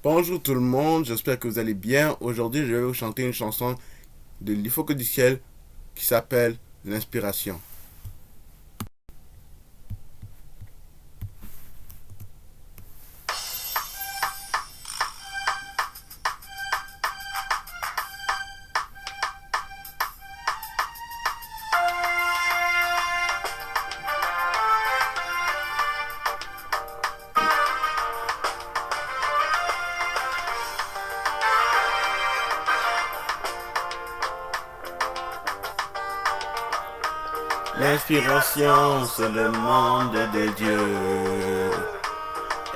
Bonjour tout le monde, j'espère que vous allez bien. Aujourd'hui, je vais vous chanter une chanson de Il faut que du ciel qui s'appelle L'inspiration. L'inspiration, c'est le monde de Dieu.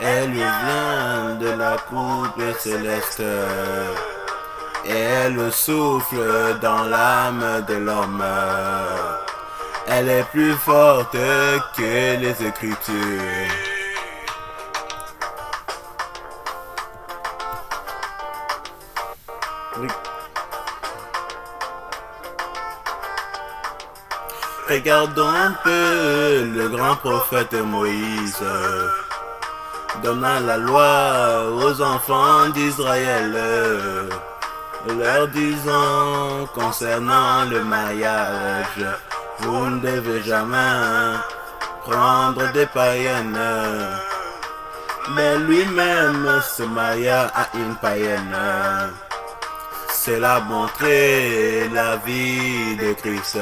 Elle vient de la coupe céleste. Et elle souffle dans l'âme de l'homme. Elle est plus forte que les Écritures. Regardons un peu le grand prophète Moïse, donnant la loi aux enfants d'Israël, leur disant concernant le mariage, vous ne devez jamais prendre des païennes. Mais lui-même se maria à une païenne. Cela montrait la vie de Christ,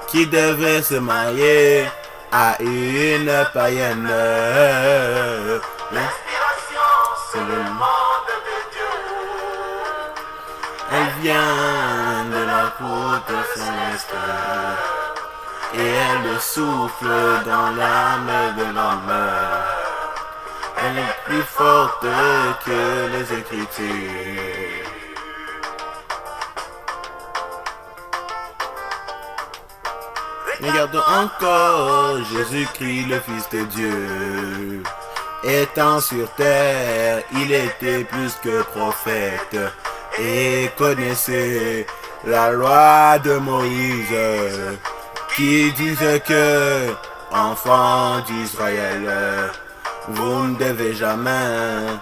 qui devait se marier à une païenne. L'inspiration, c'est le monde de Dieu. Elle vient de la côte céleste et elle souffle dans l'âme de l'homme. Elle est plus forte que les Écritures. Regardons encore Jésus-Christ, le Fils de Dieu. Étant sur terre, il était plus que prophète et connaissait la loi de Moïse qui disait que, enfants d'Israël, vous ne devez jamais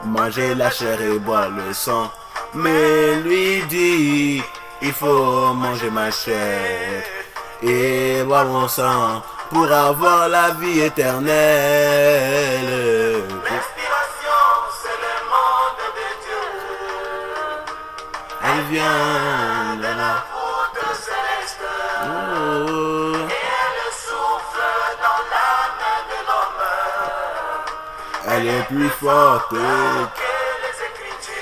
manger la chair et boire le sang. Mais lui dit, il faut manger ma chair et boire mon sang pour avoir la vie éternelle. L'inspiration, c'est le monde de Dieu. Elle vient de la Côte céleste, oh, et elle souffle dans l'âme de l'homme. elle est plus forte. Que les Écritures.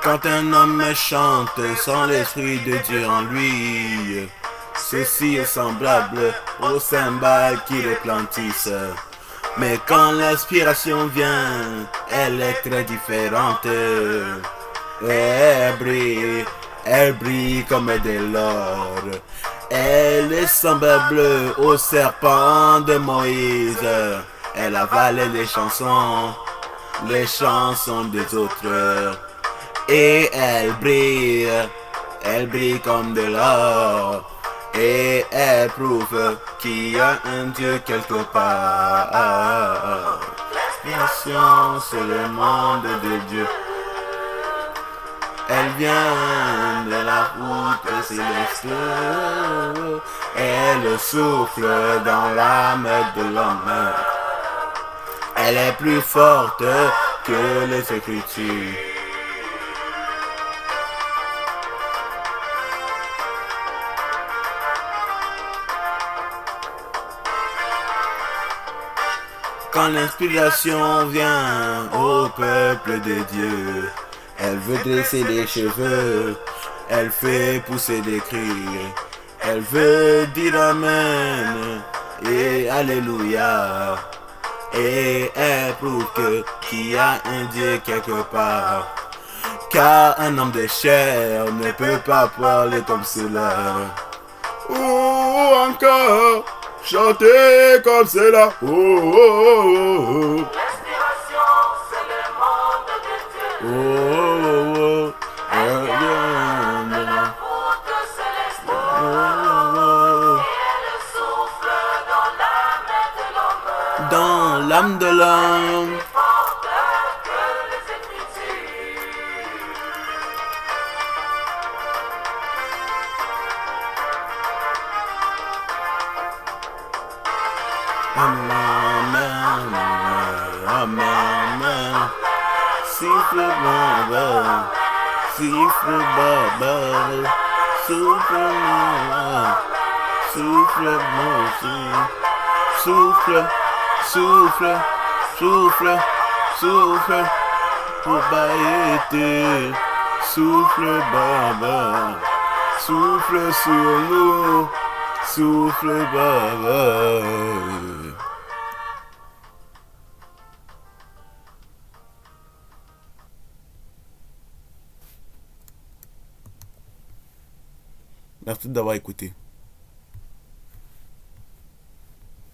Quand un homme chante sans l'esprit de Dieu en lui, ceci est semblable aux cymbales qui replantissent. Mais quand l'inspiration vient, elle est très différente. Elle brille comme de l'or. Elle est semblable au serpent de Moïse. Elle avale les chansons des autres. Et elle brille comme de l'or. Et elle prouve qu'il y a un Dieu quelque part. L'inspiration, c'est le monde de Dieu. Elle vient de la route céleste. Et elle souffle dans l'âme de l'homme. Elle est plus forte que les Écritures. Quand l'inspiration vient au peuple de Dieu, elle veut dresser les cheveux, elle fait pousser des cris, elle veut dire Amen et Alléluia. Et elle prouve qu'il y a un Dieu quelque part. Car un homme de chair ne peut pas parler comme cela. Ou encore chanter comme cela. L'inspiration, c'est le monde de Dieu. Oh, oh, oh, oh, Elle vient de la l'âme de l'homme. Siffle baba, siffle baba, souffle moi, souffle moi, souffle, souffle, souffle, souffle, pour bailler, souffle baba, souffle sur nous, souffle baba. Merci d'avoir écouté.